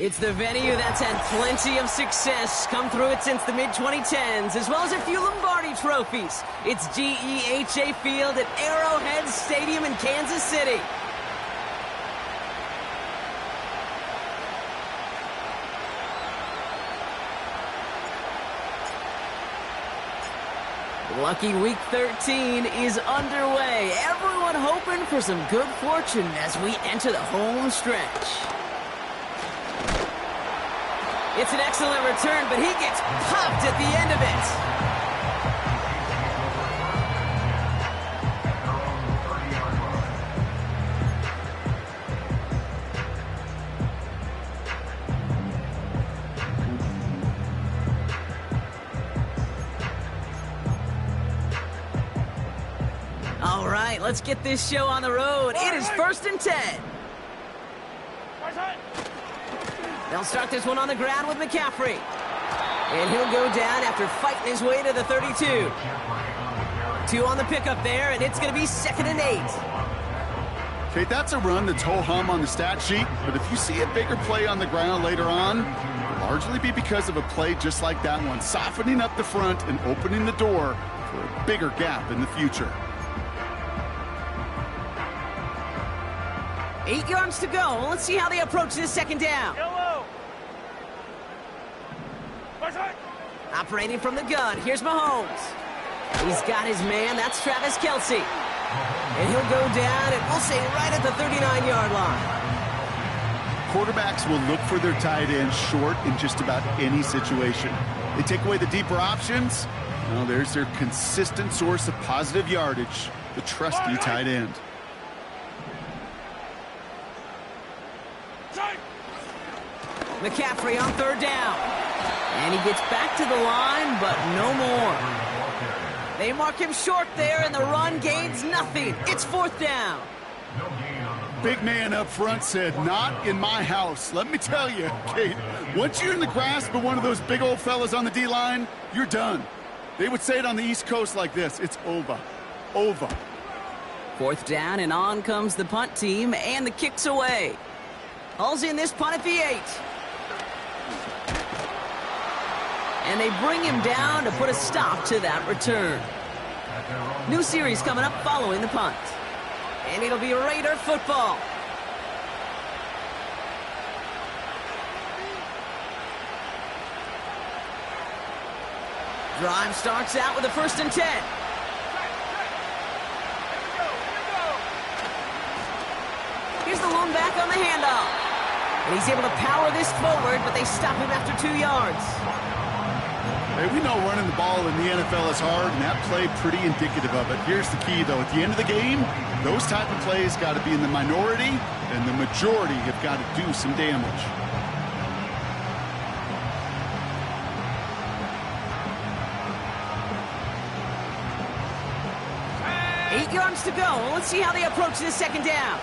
It's the venue that's had plenty of success, come through it since the mid-2010s, as well as a few Lombardi trophies. It's GEHA Field at Arrowhead Stadium in Kansas City. Lucky Week 13 is underway. Everyone hoping for some good fortune as we enter the home stretch. It's an excellent return, but he gets popped at the end of it. All right, let's get this show on the road. It is 1st and 10. They'll start this one on the ground with McCaffrey. And he'll go down after fighting his way to the 32. 2 on the pickup there, and it's going to be 2nd and 8. Okay, that's a run that's ho-hum on the stat sheet, but if you see a bigger play on the ground later on, it'll largely be because of a play just like that one, softening up the front and opening the door for a bigger gap in the future. 8 yards to go. Let's see how they approach this 2nd down. Operating from the gun, here's Mahomes. He's got his man, that's Travis Kelce. And he'll go down, and we'll say right at the 39-yard line. Quarterbacks will look for their tight end short in just about any situation. They take away the deeper options. Well, there's their consistent source of positive yardage, the trusty tight end. McCaffrey on 3rd down. And he gets back to the line, but no more. They mark him short there, and the run gains nothing. It's 4th down. Big man up front said, "Not in my house." Let me tell you, Kate, once you're in the grasp of one of those big old fellas on the D-line, you're done. They would say it on the East Coast like this: it's over. Over. 4th down, and on comes the punt team, and the kick's away. Hauls in this punt at the 8. And they bring him down to put a stop to that return. New series coming up following the punt. And it'll be Raider football. Drive starts out with a 1st and 10. Here's the lone back on the handoff. And he's able to power this forward, but they stop him after 2 yards. Hey, we know running the ball in the NFL is hard, and that play pretty indicative of it. Here's the key, though. At the end of the game, those type of plays got to be in the minority, and the majority have got to do some damage. Eight yards to go. Let's see how they approach this 2nd down.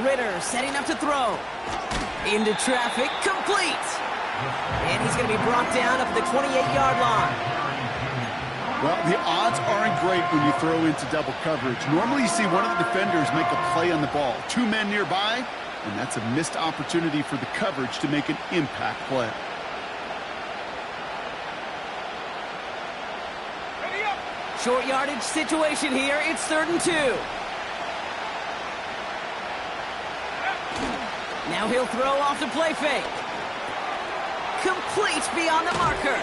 Ritter setting up to throw. Into traffic, complete. And he's going to be brought down up at the 28-yard line. Well, the odds aren't great when you throw into double coverage. Normally you see one of the defenders make a play on the ball. 2 men nearby, and that's a missed opportunity for the coverage to make an impact play. Short yardage situation here. It's 3rd and 2. Now he'll throw off the play fake. Complete beyond the marker.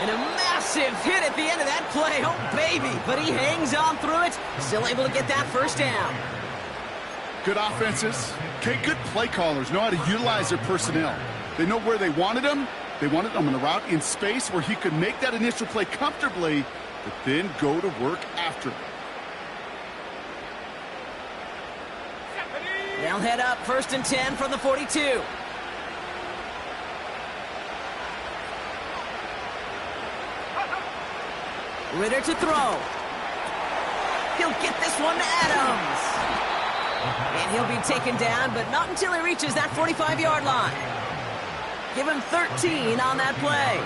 And a massive hit at the end of that play. Oh, baby. But he hangs on through it. Still able to get that 1st down. Good offenses. Okay, good play callers know how to utilize their personnel. They know where they wanted them. They wanted him on a route in space where he could make that initial play comfortably, but then go to work after it. They'll head up 1st and 10 from the 42. Ritter to throw. He'll get this one to Adams. And he'll be taken down, but not until he reaches that 45-yard line. Give him 13 on that play.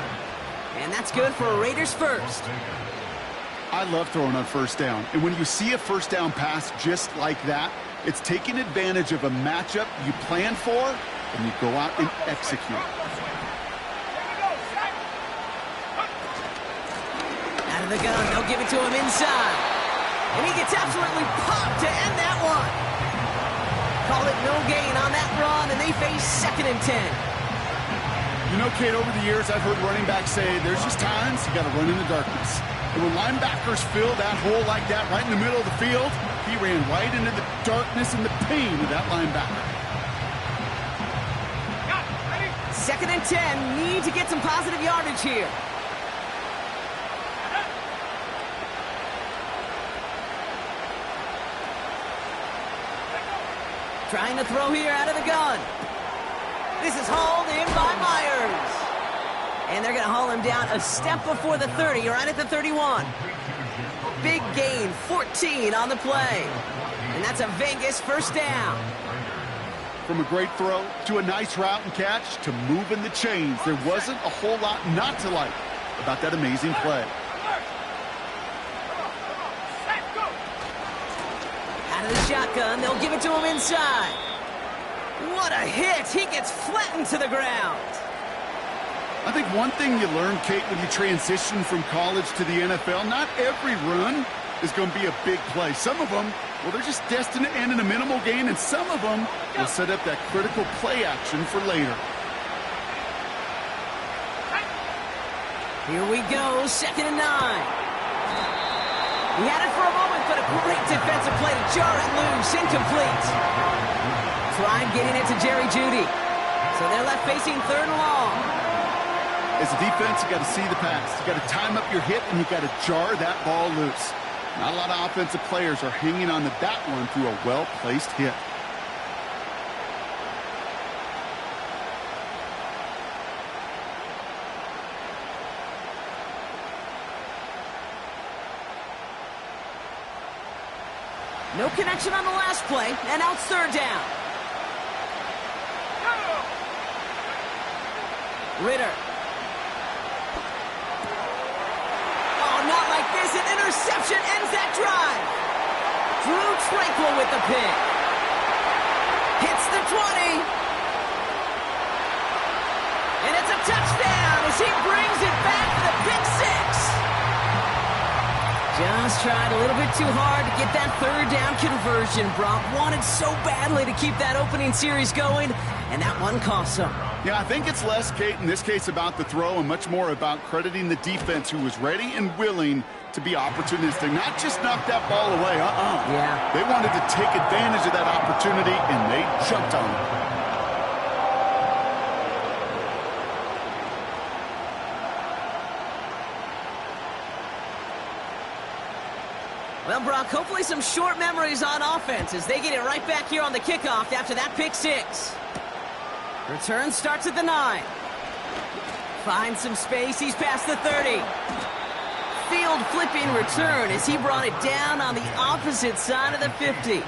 And that's good for a Raiders 1st. I love throwing on first down. And when you see a first down pass just like that, it's taking advantage of a matchup you plan for, and you go out and execute. Out of the gun, they'll give it to him inside. And he gets absolutely popped to end that one. Call it no gain on that run, and they face 2nd and 10. You know, Kate, over the years, I've heard running backs say there's just times you got to run in the darkness. And when linebackers fill that hole like that right in the middle of the field, he ran right into the darkness and the pain of that linebacker. 2nd and 10, need to get some positive yardage here. Trying to throw here out of the gun. This is hauled in by Myers. And they're going to haul him down a step before the 30, right at the 31. Big gain, 14 on the play. And that's a Vegas first down. From a great throw to a nice route and catch to moving the chains, there wasn't a whole lot not to like about that amazing play. Out of the shotgun, they'll give it to him inside. What a hit! He gets flattened to the ground. I think one thing you learn, Kate, when you transition from college to the NFL, not every run is going to be a big play. Some of them, well, they're just destined to end in a minimal gain, and some of them will set up that critical play action for later. Here we go, 2nd and 9. He had it for a moment, but a great defensive play to jar it loose, incomplete. Tried getting it to Jerry Jeudy. So they're left facing 3rd and long. As a defense, you got to see the pass. You got to time up your hit, and you got to jar that ball loose. Not a lot of offensive players are hanging on to that one through a well-placed hit. No connection on the last play, and now it's 3rd down. Ritter. Oh, not like this. An interception ends that drive. Drew Tranquil with the pick. Hits the 20. And it's a touchdown as he brings it back for the pick 6. Just tried a little bit too hard to get that 3rd down conversion. Brock wanted so badly to keep that opening series going, and that one cost him. Yeah, I think it's less, Kate, in this case about the throw and much more about crediting the defense who was ready and willing to be opportunistic, not just knock that ball away. Yeah. They wanted to take advantage of that opportunity, and they jumped on it. Well, Brock, hopefully some short memories on offense as they get it right back here on the kickoff after that pick 6. Return starts at the 9. Finds some space. He's past the 30. Field flipping return as he brought it down on the opposite side of the 50.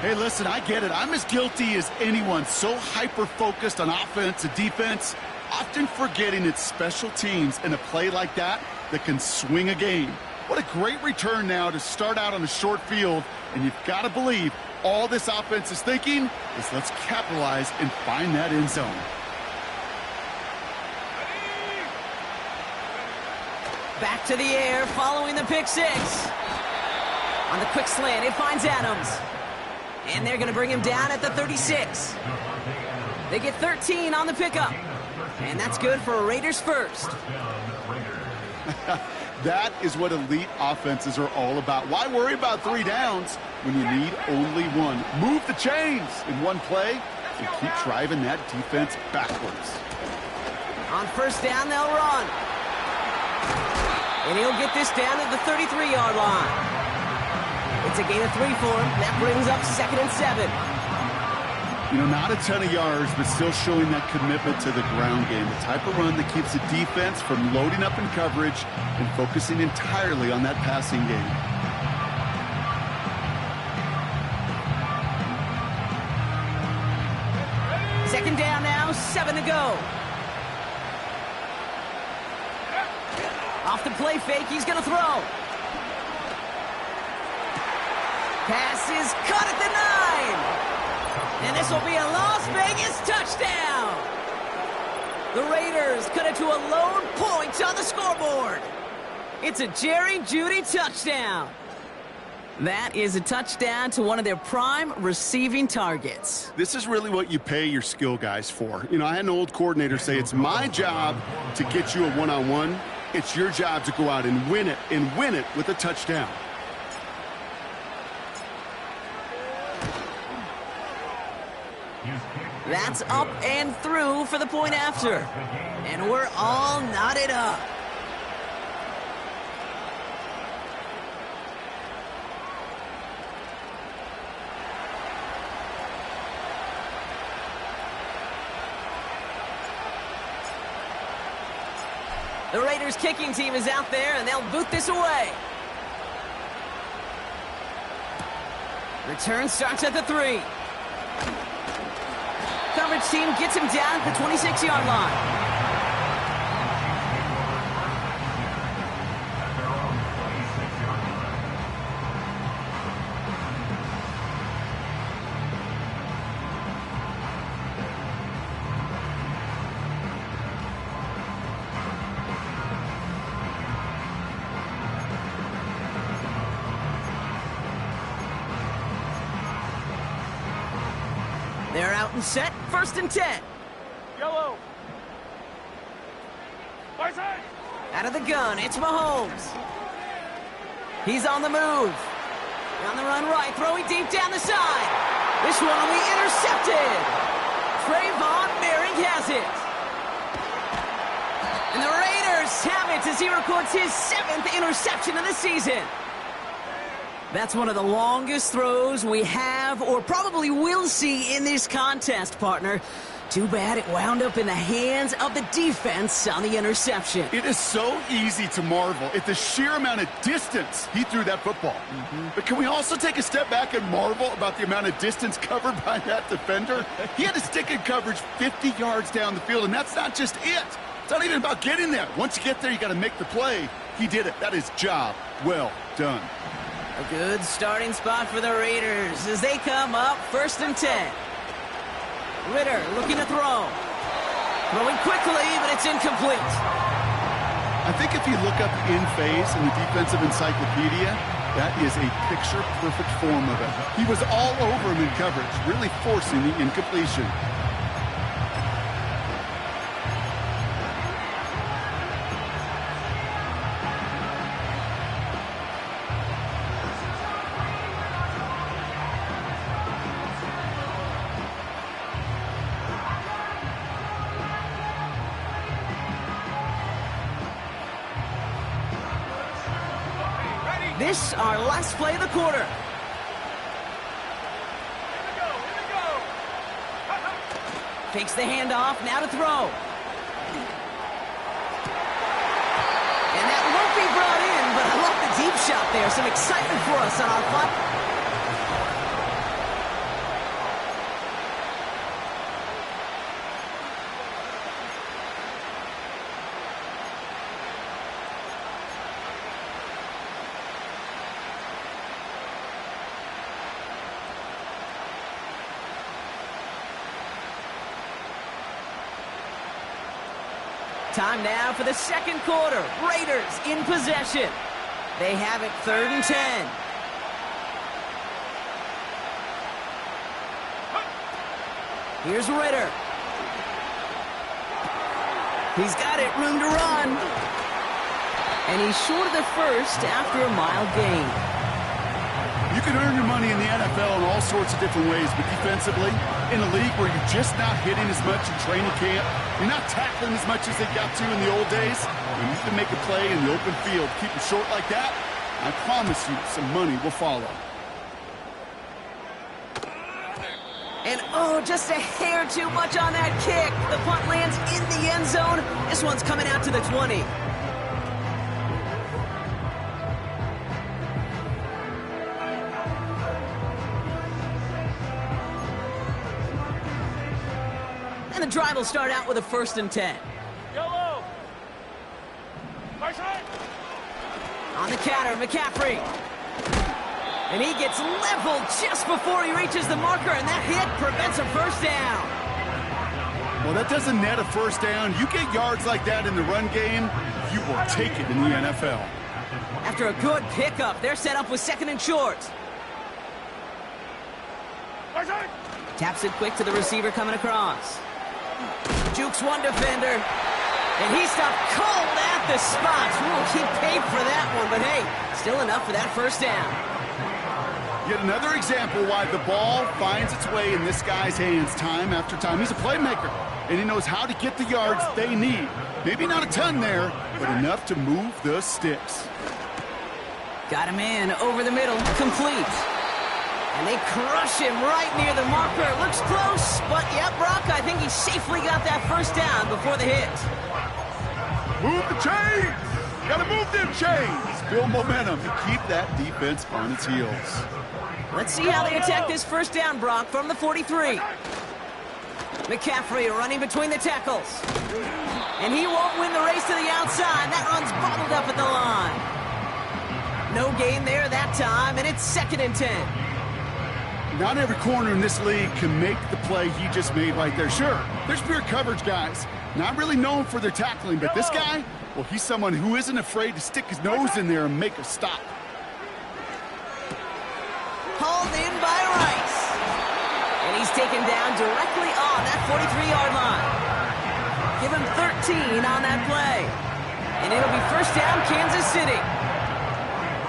Hey, listen, I get it. I'm as guilty as anyone. So hyper-focused on offense and defense, often forgetting it's special teams in a play like that that can swing a game. What a great return now to start out on a short field, and you've got to believe all this offense is thinking is let's capitalize and find that end zone. Back to the air following the pick 6. On the quick slant, it finds Adams. And they're going to bring him down at the 36. They get 13 on the pickup. And that's good for a Raiders first. That is what elite offenses are all about. Why worry about 3 downs when you need only one? Move the chains in one play and keep driving that defense backwards. On first down, they'll run. And he'll get this down at the 33-yard line. It's a gain of 3 for him. That brings up 2nd and 7. You know, not a ton of yards, but still showing that commitment to the ground game. The type of run that keeps the defense from loading up in coverage and focusing entirely on that passing game. Second down now, 7 to go. Off the play fake. He's going to throw. Pass is caught at the 9. And this will be a Las Vegas touchdown. The Raiders cut it to a lone point on the scoreboard. It's a Jerry Jeudy touchdown. That is a touchdown to one of their prime receiving targets. This is really what you pay your skill guys for. You know, I had an old coordinator say it's my job to get you a one-on-one. It's your job to go out and win it with a touchdown. That's up and through for the point after. And we're all knotted up. The Raiders kicking team is out there, and they'll boot this away. Return starts at the 3. Coverage team gets him down at the 26-yard line. They're out and set, 1st and 10. Yellow. Far side. Out of the gun, it's Mahomes. He's on the move. On the run right, throwing deep down the side. This one will be intercepted. Trayvon Merrick has it. And the Raiders have it as he records his 7th interception of the season. That's one of the longest throws we have or probably will see in this contest, partner. Too bad it wound up in the hands of the defense on the interception. It is so easy to marvel at the sheer amount of distance he threw that football. But can we also take a step back and marvel about the amount of distance covered by that defender? He had to stick in coverage 50 yards down the field, and that's not just it. It's not even about getting there. Once you get there, you got to make the play. He did it. That is job well done. A good starting spot for the Raiders as they come up 1st and 10. Ritter looking to throw. Throwing quickly, but it's incomplete. I think if you look up in phase in the defensive encyclopedia, that is a picture-perfect form of it. He was all over him in coverage, really forcing the incompletion. This, our last play of the quarter. Here we go. Takes the handoff, now to throw. And that won't be brought in, but I love the deep shot there. Some excitement for us on our punt. Time now for the 2nd quarter. Raiders in possession. They have it 3rd and 10. Here's Ritter. He's got it, room to run. And he's short of the 1st after a mile gain. You can earn your money in the NFL in all sorts of different ways, but defensively, in a league where you're just not hitting as much in training camp, you're not tackling as much as they got to in the old days, when you can make a play in the open field, keep it short like that, I promise you some money will follow. And oh, just a hair too much on that kick. The punt lands in the end zone. This one's coming out to the 20. And the drive will start out with a 1st and 10. Yellow. Far side. On the counter, McCaffrey. And he gets leveled just before he reaches the marker, and that hit prevents a first down. Well, that doesn't net a first down. You get yards like that in the run game, you will take it in the NFL. After a good pickup, they're set up with second and short. Taps it quick to the receiver coming across. Jukes one defender. And he stopped cold at the spot. Ooh, he paid for that one, but hey, still enough for that first down. Yet another example why the ball finds its way in this guy's hands time after time. He's a playmaker, and he knows how to get the yards they need. Maybe not a ton there, but enough to move the sticks. Got him in, over the middle, complete. And they crush him right near the marker. Looks close, but yeah, Brock, I think he safely got that first down before the hit. Move the chains! Gotta move them chains! Build momentum to keep that defense on its heels. Let's see how they attack this first down, Brock, from the 43. McCaffrey running between the tackles. And he won't win the race to the outside. That run's bottled up at the line. No gain there that time, and it's 2nd and 10. Not every corner in this league can make the play he just made right there. Sure, there's pure coverage guys. Not really known for their tackling, but this guy, well, he's someone who isn't afraid to stick his nose in there and make a stop. Hauled in by Rice. And he's taken down directly on that 43-yard line. Give him 13 on that play. And it'll be first down, Kansas City.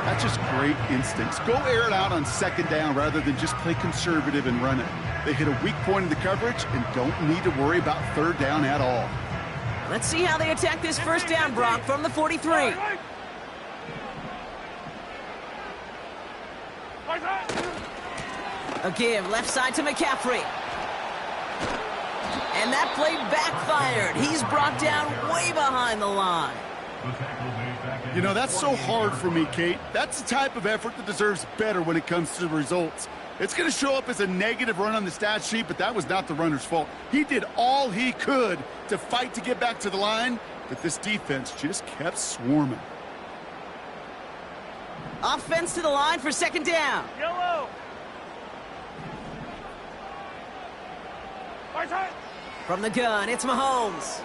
That's just great instincts. Go air it out on 2nd down rather than just play conservative and run it. They hit a weak point in the coverage and don't need to worry about 3rd down at all. Let's see how they attack this first down, Brock, from the 43. A give, left side to McCaffrey. And that play backfired. He's brought down way behind the line. You know, that's so hard for me, Kate. That's the type of effort that deserves better when it comes to the results. It's going to show up as a negative run on the stat sheet, but that was not the runner's fault. He did all he could to fight to get back to the line, but this defense just kept swarming. Offense to the line for 2nd down. Yellow. From the gun, it's Mahomes.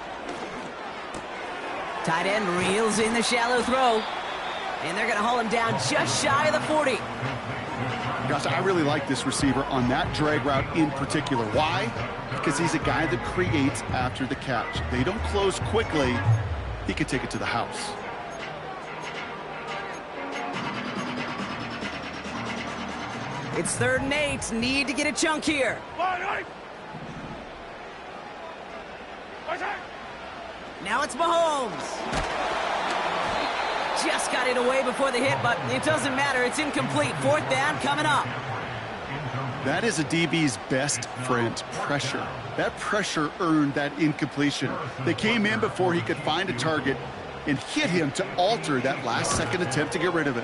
Tight end reels in the shallow throw. And they're going to haul him down just shy of the 40. Gosh, I really like this receiver on that drag route in particular. Why? Because he's a guy that creates after the catch. They don't close quickly. He could take it to the house. It's 3rd and 8. Need to get a chunk here. Now it's Mahomes. Just got it away before the hit, but it doesn't matter. It's incomplete. 4th down coming up. That is a DB's best friend, pressure. That pressure earned that incompletion. They came in before he could find a target and hit him to alter that last-second attempt to get rid of it.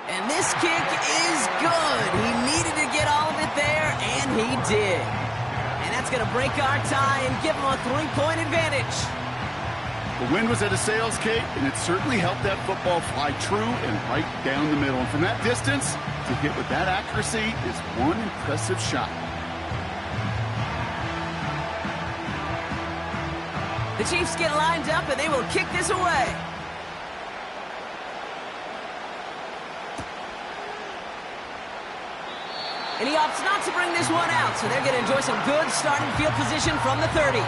And this kick is good. He needed to get all of it there, and he did. And that's going to break our tie and give him a 3-point advantage. The wind was at a sails, Kate, and it certainly helped that football fly true and right down the middle. And from that distance, to hit with that accuracy is one impressive shot. The Chiefs get lined up, and they will kick this away. And he opts not to bring this one out, so they're going to enjoy some good starting field position from the 30.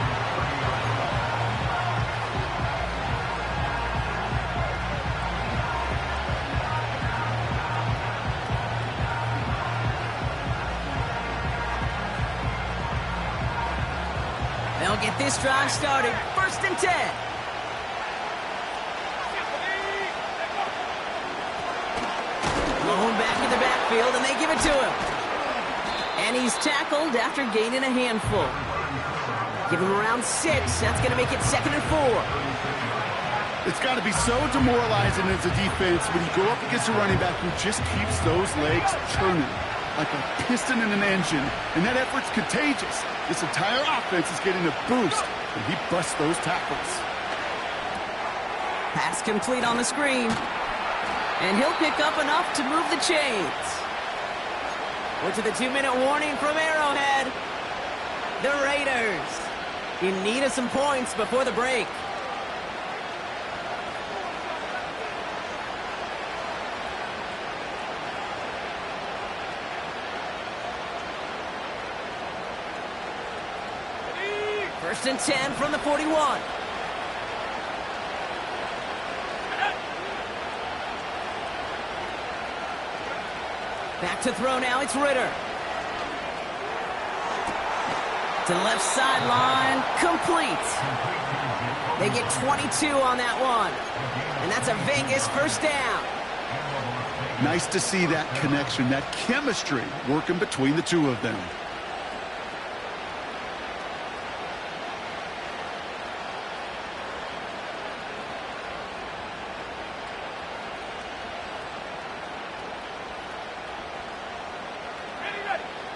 They'll get this drive started. 1st and 10. Blown back in the backfield, and they give it to him. And he's tackled after gaining a handful. Give him around 6. That's going to make it 2nd and 4. It's got to be so demoralizing as a defense when you go up against a running back who just keeps those legs churning like a piston in an engine. And that effort's contagious. This entire offense is getting a boost when he busts those tackles. Pass complete on the screen. And he'll pick up enough to move the chains. We're to the 2-minute warning from Arrowhead. The Raiders in need of some points before the break. First and 10 from the 41. Back to throw now, it's Ritter. To the left sideline, complete. They get 22 on that one. And that's a Vegas first down. Nice to see that connection, that chemistry working between the two of them.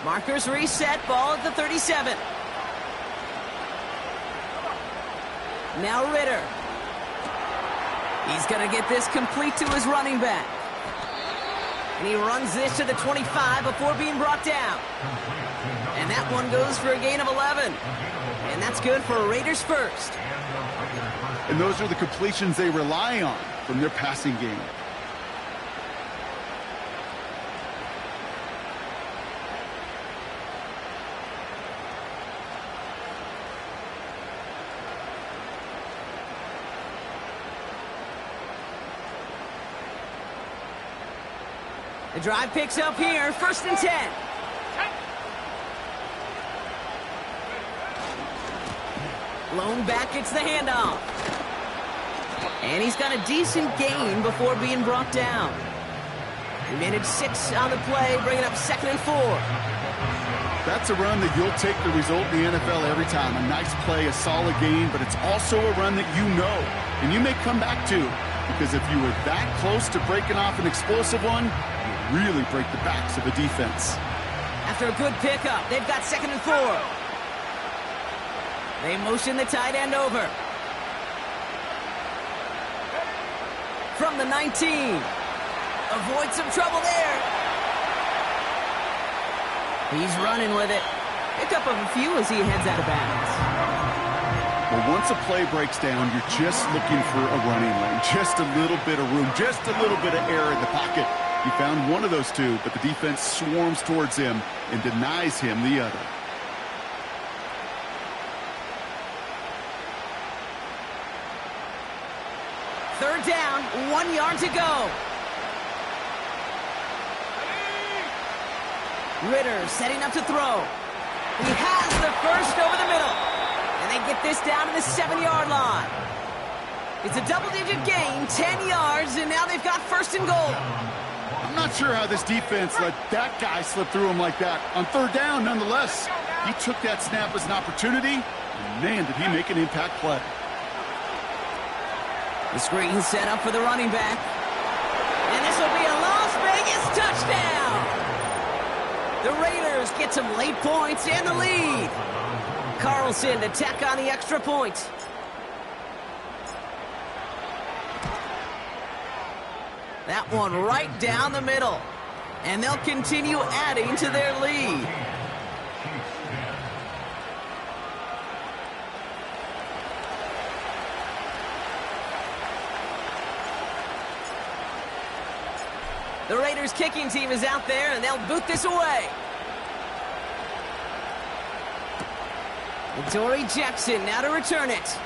Markers reset, ball at the 37. Now Ritter. He's going to get this complete to his running back. And he runs this to the 25 before being brought down. And that one goes for a gain of 11. And that's good for a Raiders first. And those are the completions they rely on from their passing game. The drive picks up here, first and 10. Lone back gets the handoff. And he's got a decent gain before being brought down. He managed 6 on the play, bringing up 2nd and 4. That's a run that you'll take the result in the NFL every time. A nice play, a solid gain, but it's also a run that you know and you may come back to, because if you were that close to breaking off an explosive one, really break the backs of a defense. After a good pickup, they've got 2nd and 4. They motion the tight end over. From the 19. Avoid some trouble there. He's running with it. Pick up a few as he heads out of bounds. Well, once a play breaks down, you're just looking for a running lane. Just a little bit of room, just a little bit of air in the pocket. He found one of those two, but the defense swarms towards him and denies him the other. Third down, 1 yard to go. Ritter setting up to throw. He has the first over the middle. And they get this down to the 7-yard line. It's a double-digit gain, 10 yards, and now they've got first and goal. I'm not sure how this defense let that guy slip through him like that. On third down, nonetheless, he took that snap as an opportunity, and man, did he make an impact play. The screen set up for the running back. And this will be a Las Vegas touchdown. The Raiders get some late points and the lead. Carlson to tack on the extra point. That one right down the middle. And they'll continue adding to their lead. The Raiders kicking team is out there, and they'll boot this away. Dory Jackson now to return it.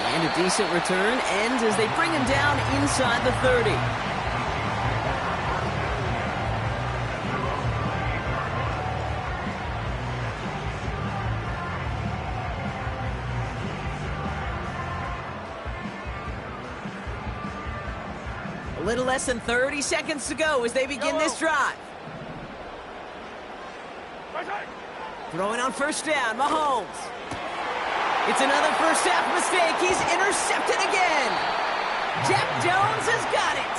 And a decent return ends as they bring him down inside the 30. A little less than 30 seconds to go as they begin this drive. Throwing on first down, Mahomes. It's another first half mistake. He's intercepted again. Jack Jones has got it.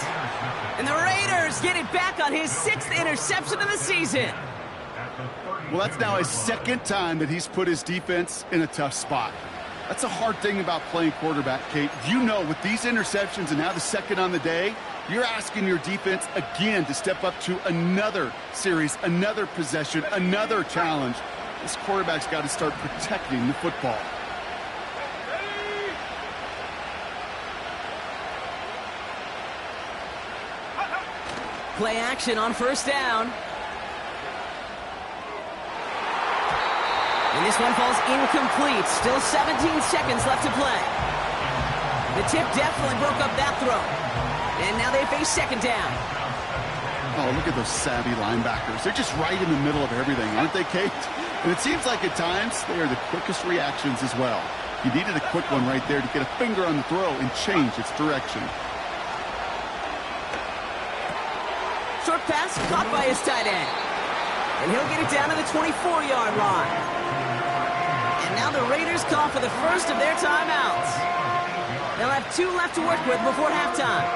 And the Raiders get it back on his 6th interception of the season. Well, that's now his 2nd time that he's put his defense in a tough spot. That's a hard thing about playing quarterback, Kate. You know, with these interceptions and now the second on the day, you're asking your defense again to step up to another series, another possession, another challenge. This quarterback's got to start protecting the football. Play action on first down. And this one falls incomplete. Still 17 seconds left to play. The tip definitely broke up that throw. And now they face second down. Oh, look at those savvy linebackers. They're just right in the middle of everything, aren't they, Kate? And it seems like at times they are the quickest reactions as well. You needed a quick one right there to get a finger on the throw and change its direction. Short pass caught by his tight end. And he'll get it down to the 24-yard line. And now the Raiders call for the first of their timeouts. They'll have 2 left to work with before halftime.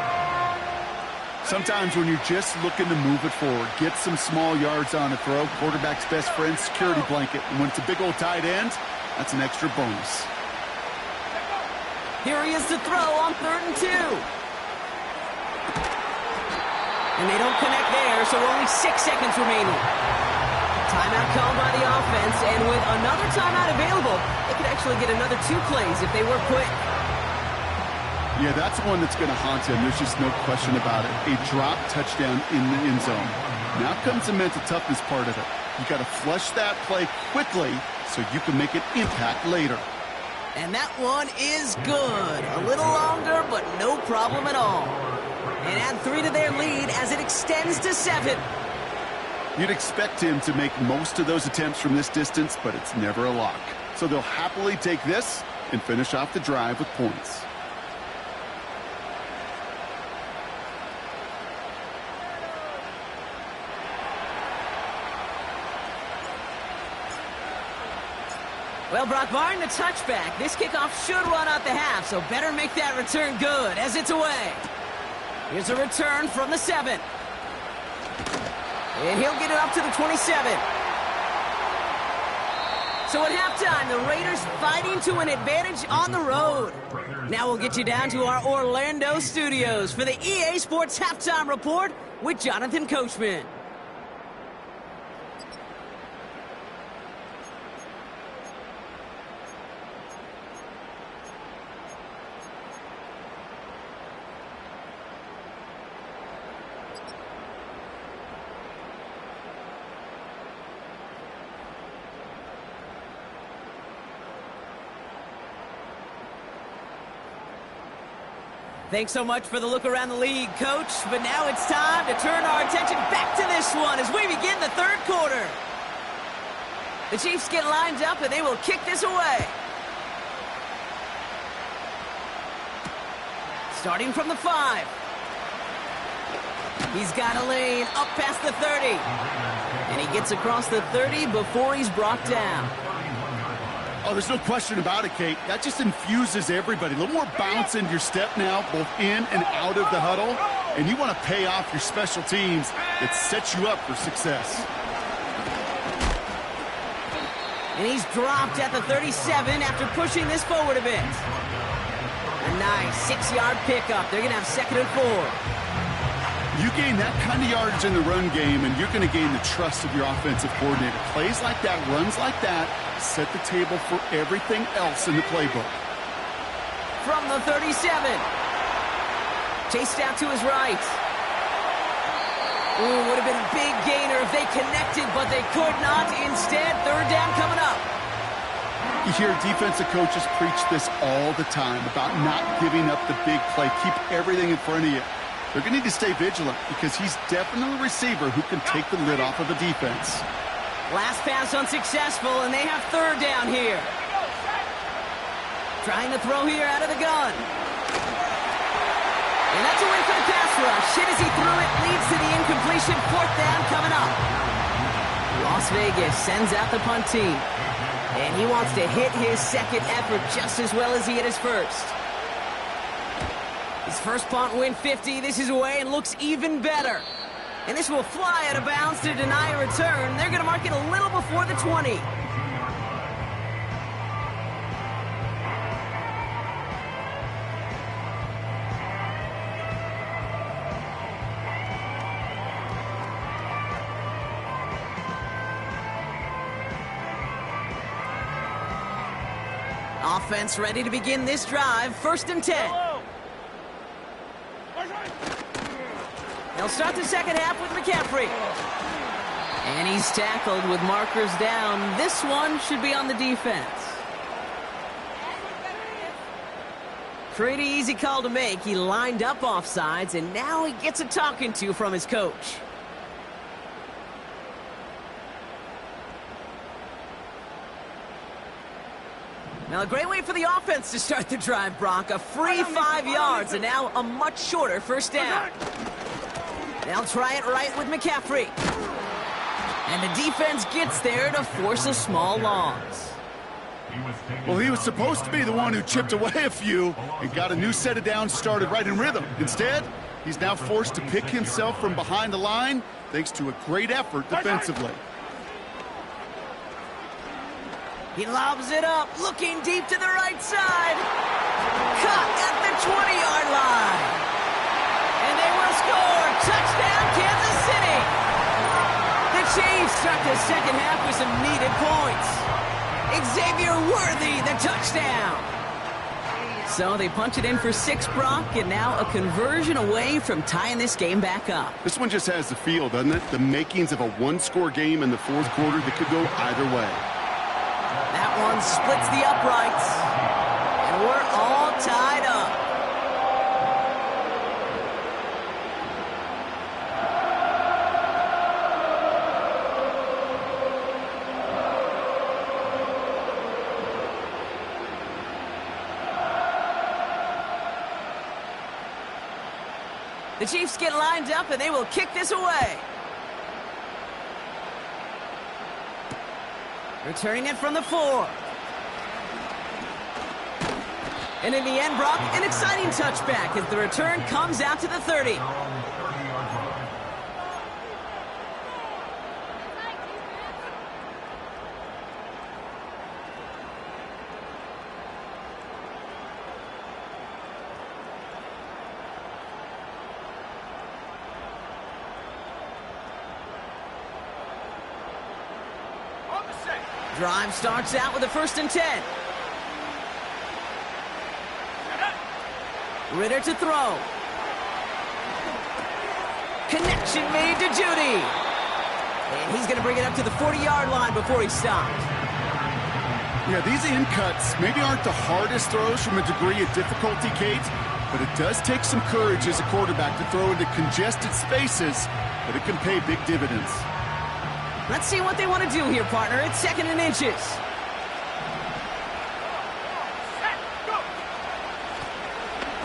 Sometimes when you're just looking to move it forward, get some small yards on a throw, quarterback's best friend, security blanket. And when it's a big old tight end, that's an extra bonus. Here he is to throw on 3rd and 2. And they don't connect there, so only 6 seconds remaining. Timeout called by the offense, and with another timeout available, they could actually get another 2 plays if they were quick. Yeah, that's one that's going to haunt him. There's just no question about it. A drop touchdown in the end zone. Now comes the mental toughness part of it. You got to flush that play quickly so you can make an impact later. And that one is good. A little longer, but no problem at all. And add 3 to their lead as it extends to 7. You'd expect him to make most of those attempts from this distance, but it's never a lock. So they'll happily take this and finish off the drive with points. Well, Brock, barring the touchback, this kickoff should run out the half, so better make that return good as it's away. Here's a return from the 7. And he'll get it up to the 27. So at halftime, the Raiders fighting to an advantage on the road. Now we'll get you down to our Orlando studios for the EA Sports Halftime Report with Jonathan Coachman. Thanks so much for the look around the league, Coach. But now it's time to turn our attention back to this one as we begin the 3rd quarter. The Chiefs get lined up, and they will kick this away. Starting from the 5. He's got a lane up past the 30. And he gets across the 30 before he's brought down. Oh, there's no question about it, Kate. That just infuses everybody. A little more bounce into your step now, both in and out of the huddle. And you want to pay off your special teams that sets you up for success. And he's dropped at the 37 after pushing this forward a bit. A nice 6-yard pickup. They're going to have 2nd and 4. You gain that kind of yardage in the run game, and you're going to gain the trust of your offensive coordinator. Plays like that, runs like that, set the table for everything else in the playbook. From the 37. Chased out to his right. Ooh, would have been a big gainer if they connected, but they could not. Instead, 3rd down coming up. You hear defensive coaches preach this all the time about not giving up the big play. Keep everything in front of you. They're going to need to stay vigilant because he's definitely a receiver who can take the lid off of a defense. Last pass unsuccessful, and they have 3rd down here. Trying to throw here out of the gun. And that's away for the pass rush. Hit as he threw it, leads to the incompletion. 4th down coming up. Las Vegas sends out the punt team. And he wants to hit his 2nd effort just as well as he hit his 1st. His first punt went 50. This is away and looks even better. And this will fly out of bounds to deny a return. They're going to mark it a little before the 20. Offense ready to begin this drive. 1st and 10. Yellow. They'll start the second half with McCaffrey. And he's tackled with markers down. This one should be on the defense. Pretty easy call to make. He lined up offsides, and now he gets a talking to from his coach. Now, a great way for the offense to start the drive, Brock. A free 5 yards, and now a much shorter 1st down. They'll try it right with McCaffrey. And the defense gets there to force a small loss. Well, he was supposed to be the one who chipped away a few and got a new set of downs started right in rhythm. Instead, he's now forced to pick himself from behind the line thanks to a great effort defensively. He lobs it up, looking deep to the right side. Caught at the 20-yard line. And they will score. Touchdown, Kansas City. The Chiefs start the second half with some needed points. Xavier Worthy, the touchdown. So they punch it in for 6, Brock, and now a conversion away from tying this game back up. This one just has the feel, doesn't it? The makings of a one-score game in the 4th quarter that could go either way. That one splits the uprights, and we're all tied up. The Chiefs get lined up, and they will kick this away. Returning it from the 4. And in the end, Brock, an exciting touchback as the return comes out to the 30. Drive starts out with a 1st and 10. Ritter to throw. Connection made to Judy. And he's going to bring it up to the 40-yard line before he stopped. Yeah, these in cuts maybe aren't the hardest throws from a degree of difficulty, Kate, but it does take some courage as a quarterback to throw into congested spaces, but it can pay big dividends. Let's see what they want to do here, partner. It's 2nd and inches.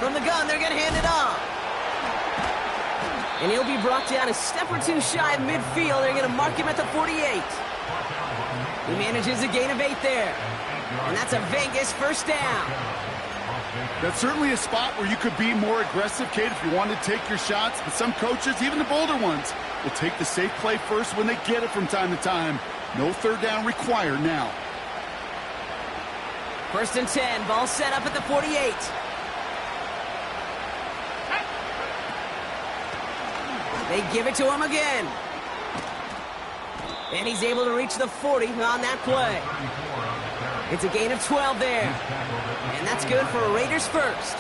From the gun, they're going to hand it off. And he'll be brought down a step or 2 shy of midfield. They're going to mark him at the 48. He manages a gain of 8 there. And that's a Vegas 1st down. That's certainly a spot where you could be more aggressive, Kate, if you wanted to take your shots. But some coaches, even the bolder ones, will take the safe play first when they get it from time to time. No 3rd down required now. 1st and 10, ball set up at the 48. They give it to him again. And he's able to reach the 40 on that play. It's a gain of 12 there. And that's good for a Raiders 1st.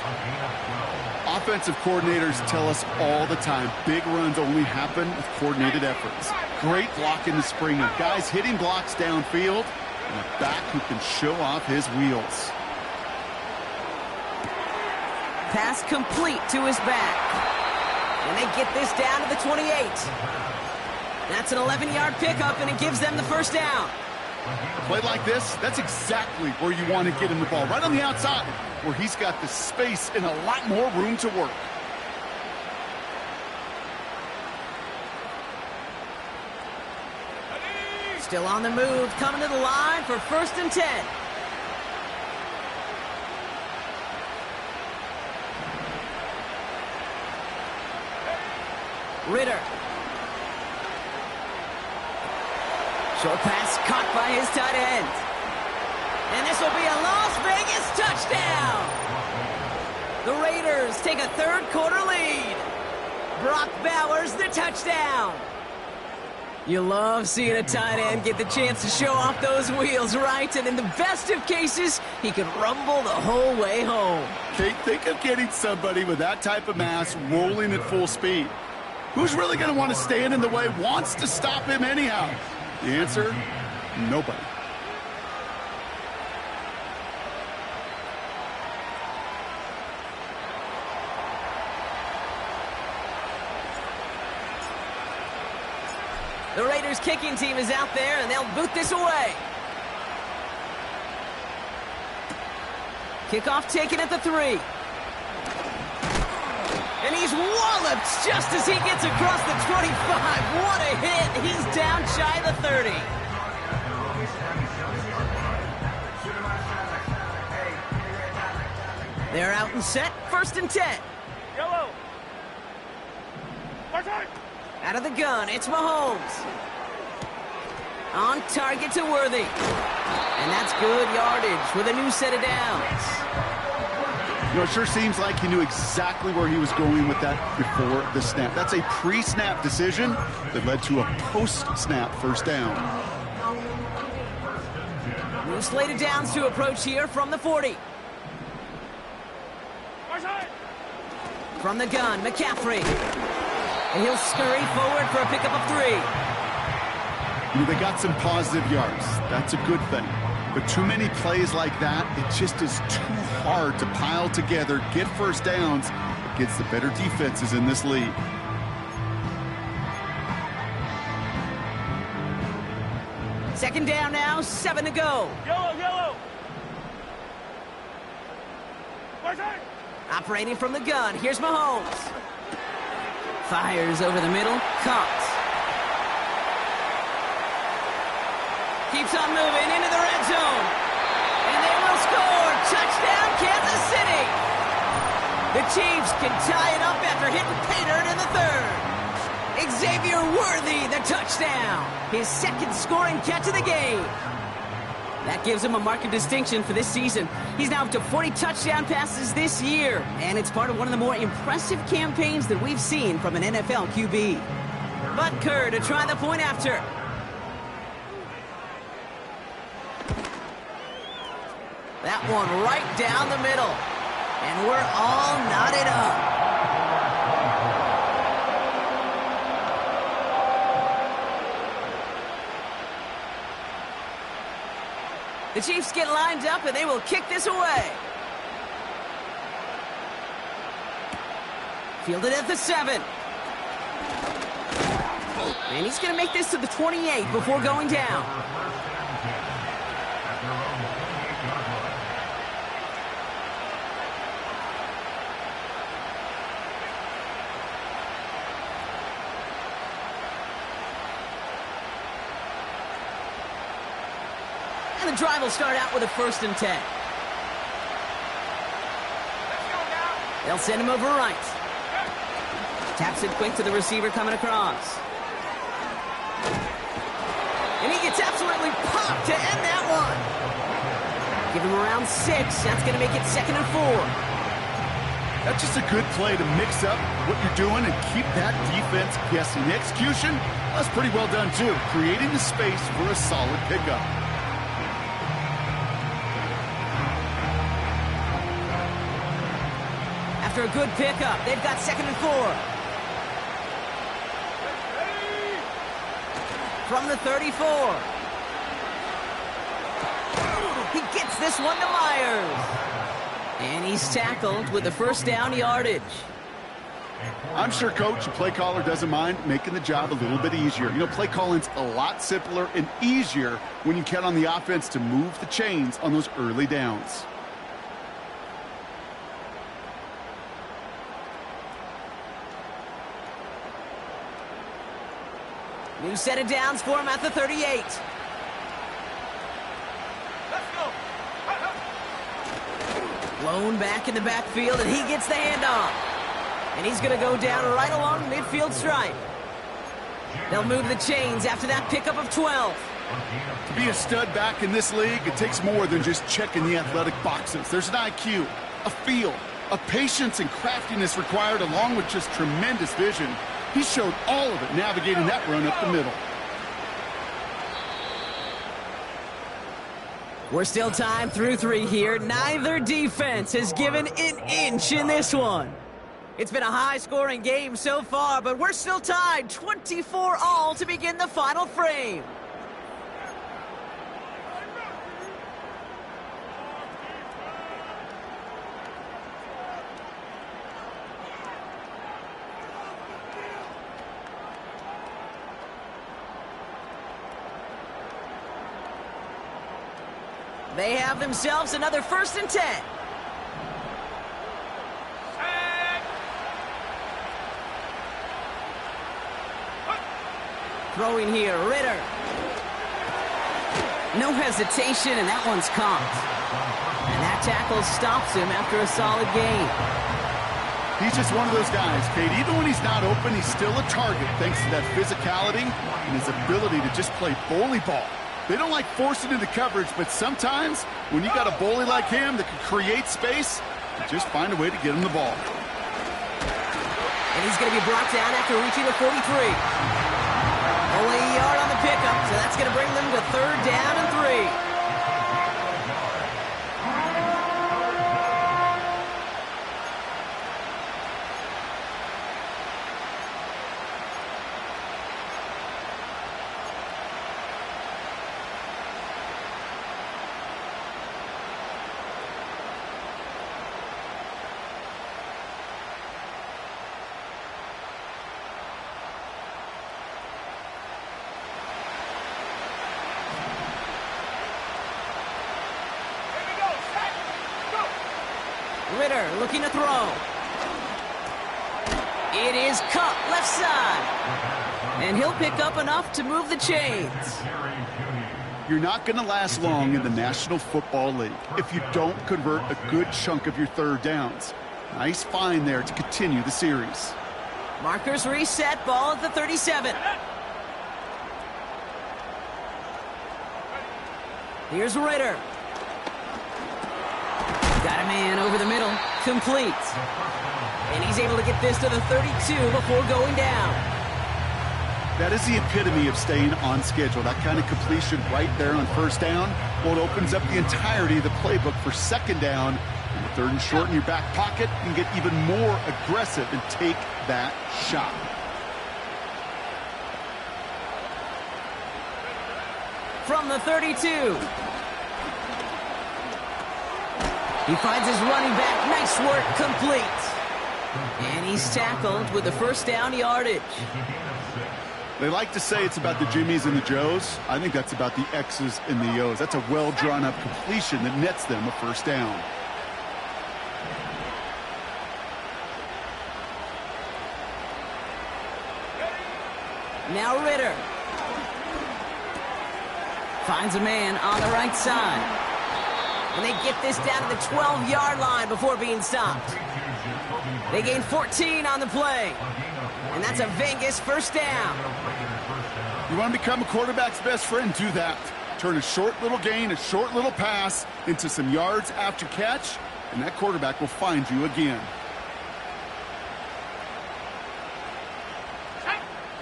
Offensive coordinators tell us all the time, big runs only happen with coordinated efforts. Great block in the spring of guys hitting blocks downfield and a back who can show off his wheels. Pass complete to his back. And they get this down to the 28. That's an 11-yard pickup, and it gives them the 1st down. A play like this, that's exactly where you want to get him the ball, right on the outside, where he's got the space and a lot more room to work. Still on the move, coming to the line for 1st and 10. Ritter. Short pass caught by his tight end. And this will be a Las Vegas touchdown. The Raiders take a 3rd quarter lead. Brock Bowers the touchdown. You love seeing a tight end get the chance to show off those wheels, right? And in the best of cases, he could rumble the whole way home. Kate, think of getting somebody with that type of mass rolling at full speed. Who's really going to want to stand in the way, wants to stop him anyhow? The answer, nobody. The Raiders kicking team is out there, and they'll boot this away. Kickoff taken at the 3. And he's walloped just as he gets across the 25. What a hit. He's down shy of the 30. They're out and set. 1st and 10. Yellow. Part-time. Out of the gun, it's Mahomes. On target to Worthy. And that's good yardage with a new set of downs. You know, it sure seems like he knew exactly where he was going with that before the snap. That's a pre-snap decision that led to a post-snap first down. New slate of downs to approach here from the 40. Part-time. From the gun, McCaffrey. And he'll scurry forward for a pickup of 3. You know, they got some positive yards. That's a good thing. But too many plays like that, it just is too hard to pile together, get first downs against the better defenses in this league. Second down now, 7 to go. Yellow, yellow. Part-time. Operating from the gun, here's Mahomes. Fires over the middle, caught. Keeps on moving into the red zone. And they will score. Touchdown, Kansas City. The Chiefs can tie it up after hitting pay dirt in the 3rd. Xavier Worthy, the touchdown. His 2nd scoring catch of the game. That gives him a mark of distinction for this season. He's now up to 40 touchdown passes this year. And it's part of one of the more impressive campaigns that we've seen from an NFL QB. But Kerr to try the point after. That one right down the middle. And we're all knotted up. The Chiefs get lined up, and they will kick this away. Fielded at the 7. And he's going to make this to the 28 before going down. And the drive will start out with a 1st and 10. They'll send him over right. Taps it quick to the receiver coming across. And he gets absolutely popped to end that one. Give him around 6. That's going to make it 2nd and 4. That's just a good play to mix up what you're doing and keep that defense guessing. The execution, that's pretty well done too, creating the space for a solid pickup. After a good pickup, they've got 2nd and 4. From the 34. He gets this one to Myers. And he's tackled with the 1st down yardage. I'm sure coach, the play caller, doesn't mind making the job a little bit easier. You know, play calling's a lot simpler and easier when you count on the offense to move the chains on those early downs. New set of downs for him at the 38. Let's go. Blown back in the backfield, and he gets the handoff. And he's going to go down right along the midfield stripe. They'll move the chains after that pickup of 12. To be a stud back in this league, it takes more than just checking the athletic boxes. There's an IQ, a feel, a patience and craftiness required, along with just tremendous vision. He showed all of it navigating that run up the middle. We're still tied through 3 here. Neither defense has given an inch in this one. It's been a high-scoring game so far, but we're still tied 24-all to begin the final frame. They have themselves another 1st and 10. Throwing here, Ritter. No hesitation, and that one's caught. And that tackle stops him after a solid gain. He's just one of those guys, Kate. Even when he's not open, he's still a target thanks to that physicality and his ability to just play bully ball. They don't like forcing into coverage, but sometimes when you got a bully like him that can create space, you just find a way to get him the ball. And he's going to be brought down after reaching the 43. Only a yard on the pickup, so that's going to bring them to 3rd down and 3. Ritter looking to throw. It is Cup left side. And he'll pick up enough to move the chains. You're not going to last long in the National Football League if you don't convert a good chunk of your 3rd downs. Nice find there to continue the series. Markers reset, ball at the 37. Here's Ritter. Got a man over the middle, complete. And he's able to get this to the 32 before going down. That is the epitome of staying on schedule. That kind of completion right there on 1st down. Well, it opens up the entirety of the playbook for 2nd down. And 3rd and short in your back pocket, you can get even more aggressive and take that shot. From the 32. He finds his running back. Nice work, complete. And he's tackled with the 1st down yardage. They like to say it's about the Jimmies and the Joes. I think that's about the X's and the O's. That's a well-drawn-up completion that nets them a 1st down. Now Ritter. Finds a man on the right side. And they get this down to the 12-yard line before being stopped. They gain 14 on the play. And that's a Vegas 1st down. You want to become a quarterback's best friend? Do that. Turn a short little gain, a short little pass into some yards after catch, and that quarterback will find you again.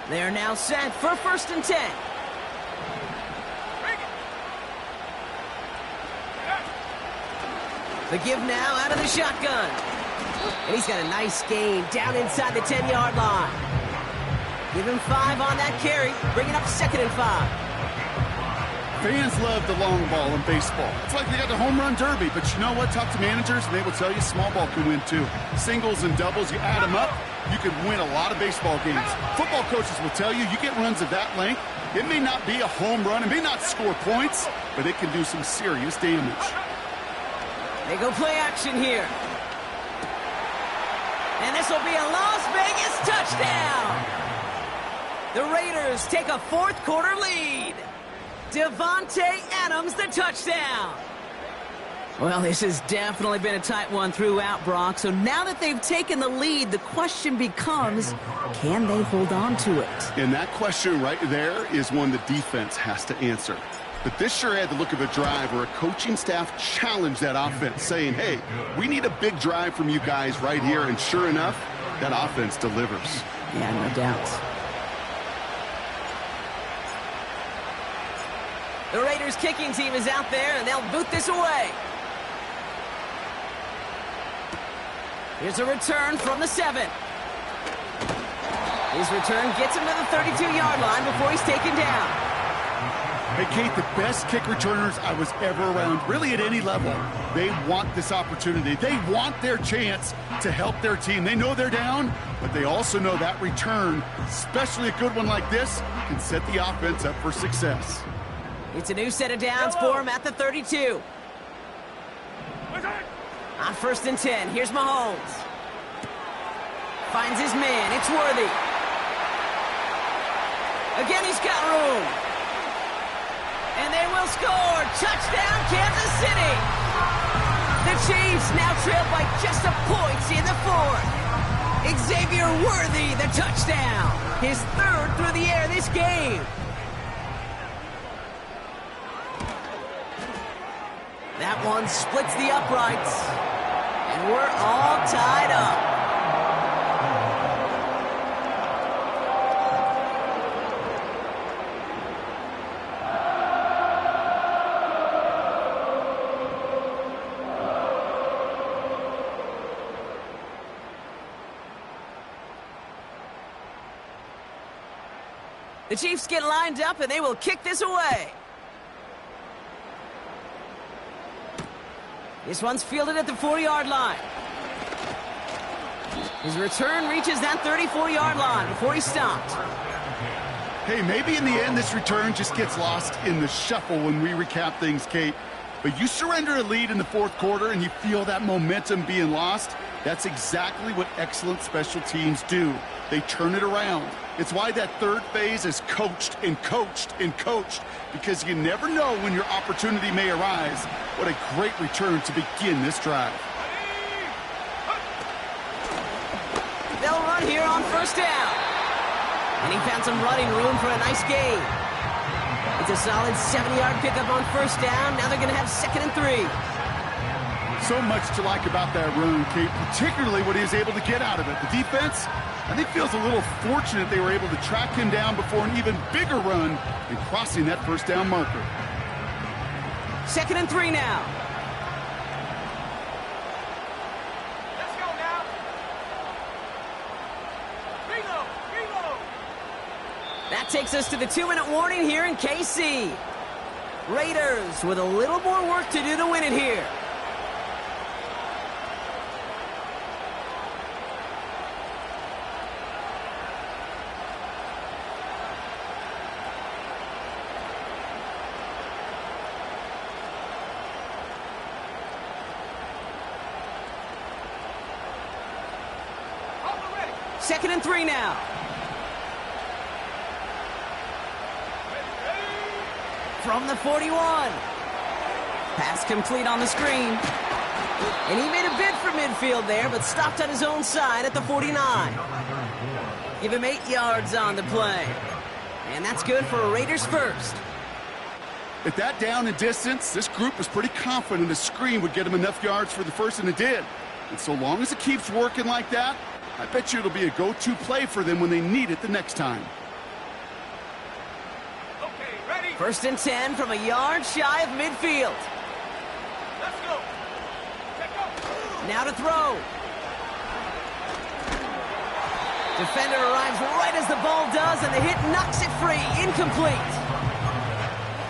They are now set for 1st and 10. The give now out of the shotgun. And he's got a nice gain down inside the 10-yard line. Give him 5 on that carry, bringing up 2nd and 5. Fans love the long ball in baseball. It's like they got the home run derby, but you know what? Talk to managers, and they will tell you small ball can win too. Singles and doubles, you add them up, you can win a lot of baseball games. Football coaches will tell you, you get runs of that length, it may not be a home run, it may not score points, but it can do some serious damage. They go play action here. And this will be a Las Vegas touchdown. The Raiders take a 4th quarter lead. Devontae Adams, the touchdown. Well, this has definitely been a tight one throughout, Brock. So now that they've taken the lead, the question becomes, can they hold on to it? And that question right there is one the defense has to answer. But this sure had the look of a drive where a coaching staff challenged that offense, saying, hey, we need a big drive from you guys right here. And sure enough, that offense delivers. Yeah, no doubt. The Raiders kicking team is out there, and they'll boot this away. Here's a return from the 7. His return gets him to the 32-yard line before he's taken down. Hey, Kate, the best kick returners I was ever around, really at any level, they want this opportunity. They want their chance to help their team. They know they're down, but they also know that return, especially a good one like this, can set the offense up for success. It's a new set of downs for him at the 32. On 1st and 10, here's Mahomes. Finds his man, it's Worthy. Again, he's got room. And they will score. Touchdown, Kansas City. The Chiefs now trail by just a point in the 4th. Xavier Worthy, the touchdown. His 3rd through the air this game. That one splits the uprights. And we're all tied up. The Chiefs get lined up, and they will kick this away. This one's fielded at the 4-yard line. His return reaches that 34-yard line before he's stopped. Hey, maybe in the end this return just gets lost in the shuffle when we recap things, Kate. But you surrender a lead in the 4th quarter and you feel that momentum being lost. That's exactly what excellent special teams do. They turn it around. It's why that 3rd phase is coached and coached and coached, because you never know when your opportunity may arise. What a great return to begin this drive. They'll run here on 1st down. And he found some running room for a nice gain. It's a solid 70-yard pickup on 1st down. Now they're going to have 2nd and 3. So much to like about that run, Kate, particularly what he was able to get out of it. The defense, I think, feels a little fortunate they were able to track him down before an even bigger run and crossing that 1st down marker. 2nd and 3 now. Let's go now. Reload. That takes us to the 2-minute warning here in KC. Raiders with a little more work to do to win it here. Ready. 2nd and 3 now. From the 41. Pass complete on the screen. And he made a bid for midfield there, but stopped on his own side at the 49. Give him 8 yards on the play. And that's good for a Raiders 1st. At that down and distance, this group was pretty confident the screen would get him enough yards for the 1st, and it did. And so long as it keeps working like that, I bet you it'll be a go-to play for them when they need it the next time. Okay, ready. 1st and 10 from a yard shy of midfield. Let's go. Check go. Now to throw. Defender arrives right as the ball does, and the hit knocks it free. Incomplete.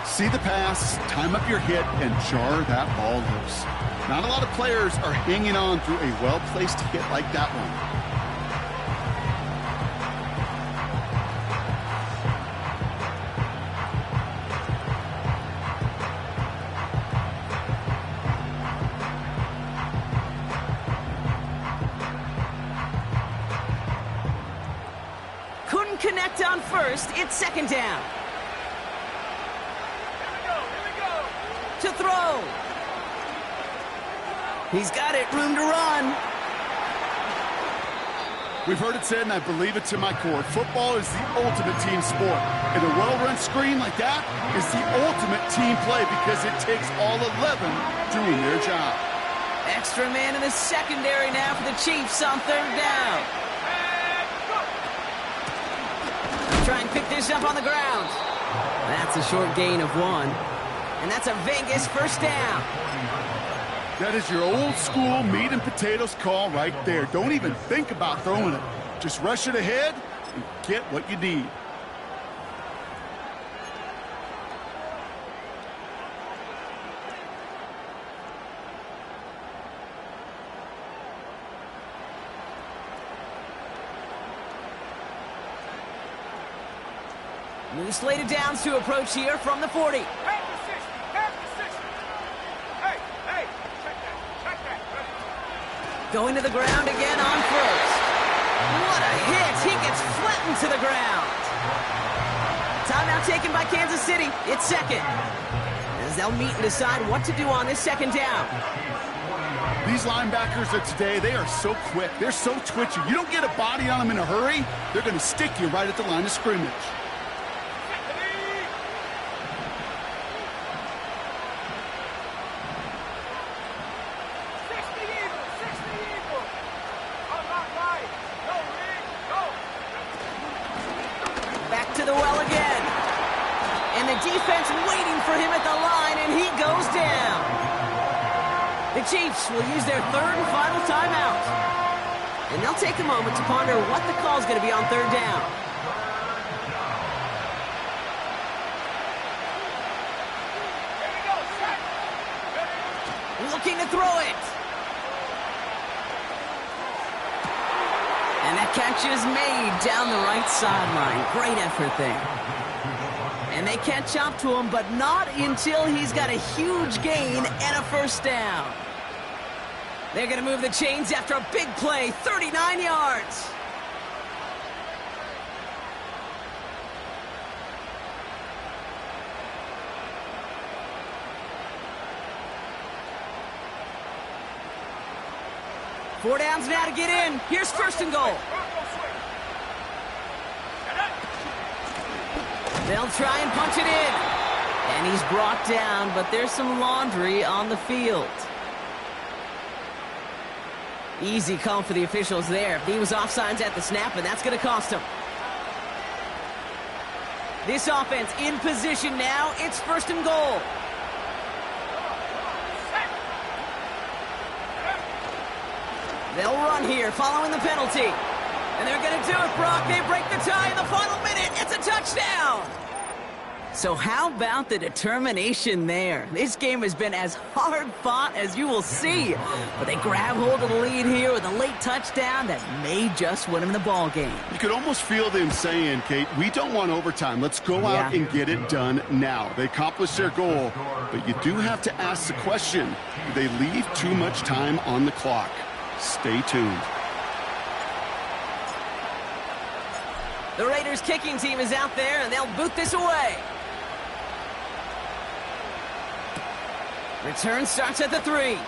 See the pass, time up your hit, and jar that ball loose. Not a lot of players are hanging on through a well-placed hit like that one. Couldn't connect on 1st. It's 2nd down. Here we go. To throw. He's got it. Room to run. We've heard it said, and I believe it to my core, football is the ultimate team sport. And a well-run screen like that is the ultimate team play because it takes all 11 doing their job. Extra man in the secondary now for the Chiefs on 3rd down. And go. Try and pick this up on the ground. That's a short gain of 1. And that's a Vegas first down. That is your old school meat and potatoes call right there. Don't even think about throwing it. Just rush it ahead and get what you need. New slated downs to approach here from the 40. Half the 60, half the 60. Hey, hey, check that, ready? Going to the ground again on first. What a hit! He gets flattened to the ground. Timeout taken by Kansas City. It's second. As they'll meet and decide what to do on this second down. These linebackers of today, they are so quick. They're so twitchy. You don't get a body on them in a hurry, they're going to stick you right at the line of scrimmage. To the well again. And the defense waiting for him at the line, and he goes down. The Chiefs will use their third and final timeout. And they'll take a moment to ponder what the call is going to be on third down. Looking to throw it. And that catch is made down the right sideline. Great effort there. And they catch up to him, but not until he's got a huge gain and a first down. They're going to move the chains after a big play, 39 yards. Four downs now to get in. Here's first and goal. They'll try and punch it in. And he's brought down, but there's some laundry on the field. Easy call for the officials there. He was offsides at the snap, and that's going to cost him. This offense in position now. It's first and goal. They'll run here following the penalty. And they're going to do it, Brock. They break the tie in the final minute. It's a touchdown. So how about the determination there? This game has been as hard fought as you will see. But they grab hold of the lead here with a late touchdown that may just win them the ball game. You could almost feel them saying, Kate, we don't want overtime. Let's go out and get it done now. They accomplished their goal, but you do have to ask the question, do they leave too much time on the clock? Stay tuned. The Raiders kicking team is out there, and they'll boot this away. Return starts at the 3.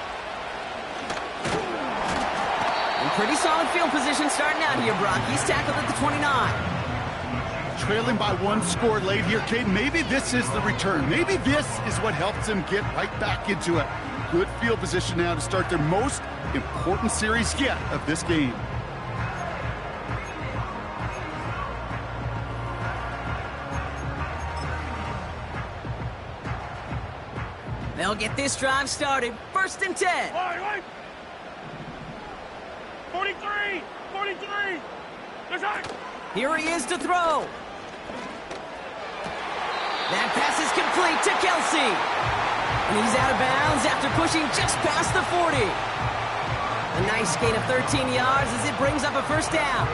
And pretty solid field position starting out here, Brock. He's tackled at the 29. Trailing by one score late here, Kate. Maybe this is the return. Maybe this is what helps them get right back into it. Good field position now to start their most important series yet of this game. They'll get this drive started. First and 10. Wait. 43. Here he is to throw. That pass is complete to Kelsey. And he's out of bounds after pushing just past the 40. A nice gain of 13 yards as it brings up a first down.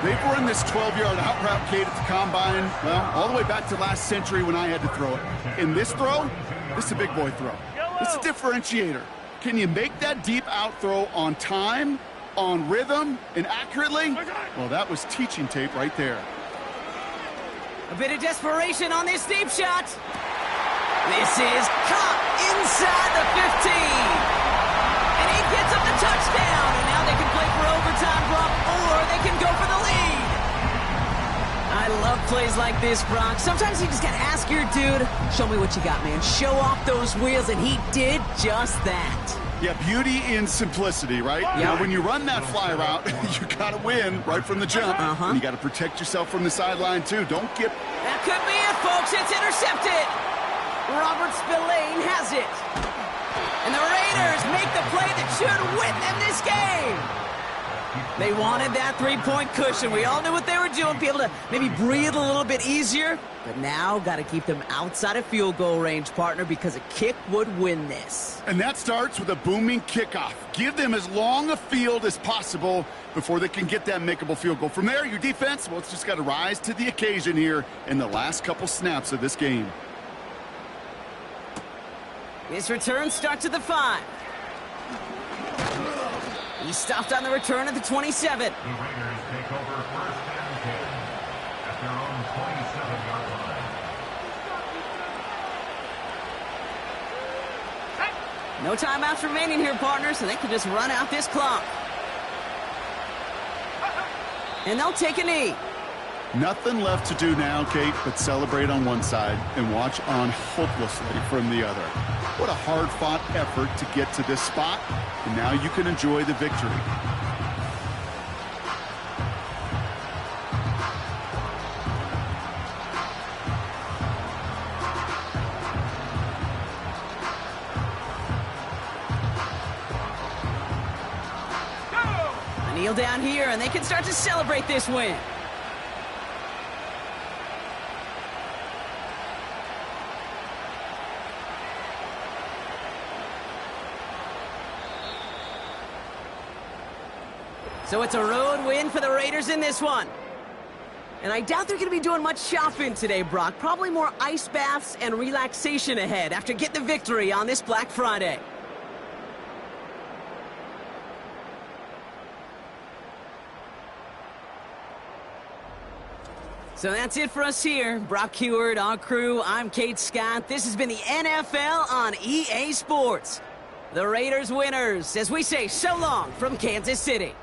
They've run this 12-yard out route, Kate, at the combine, well, all the way back to last century when I had to throw it. In this throw, this is a big boy throw. It's a differentiator. Can you make that deep out throw on time, on rhythm, and accurately? Well, that was teaching tape right there. A bit of desperation on this deep shot. This is caught inside the 15. And he gets up the touchdown. And now they can play for overtime, Brock, or they can go for the lead. I love plays like this, Brock. Sometimes you just got to ask your dude, show me what you got, man. Show off those wheels, and he did just that. Yeah, beauty in simplicity, right? Yeah. You know, when you run that fly route, you got to win right from the jump. And you got to protect yourself from the sideline, too. Don't get... That could be it, folks. It's intercepted. Robert Spillane has it. And the Raiders make the play that should win them this game. They wanted that three-point cushion. We all knew what they were doing, be able to maybe breathe a little bit easier. But now, got to keep them outside of field goal range, partner, because a kick would win this. And that starts with a booming kickoff. Give them as long a field as possible before they can get that makeable field goal. From there, your defense, well, it's just got to rise to the occasion here in the last couple snaps of this game. His return starts at the 5. He stopped on the return at the 27. The Raiders take over first and 10 at their own 27-yard line. No timeouts remaining here, partner, so they can just run out this clock. And they'll take a knee. Nothing left to do now, Kate, but celebrate on one side and watch on hopelessly from the other. What a hard-fought effort to get to this spot, and now you can enjoy the victory. A kneel down here, and they can start to celebrate this win. So it's a road win for the Raiders in this one. And I doubt they're going to be doing much shopping today, Brock. Probably more ice baths and relaxation ahead after getting the victory on this Black Friday. So that's it for us here. Brock Heward, our crew, I'm Kate Scott. This has been the NFL on EA Sports. The Raiders winners, as we say so long from Kansas City.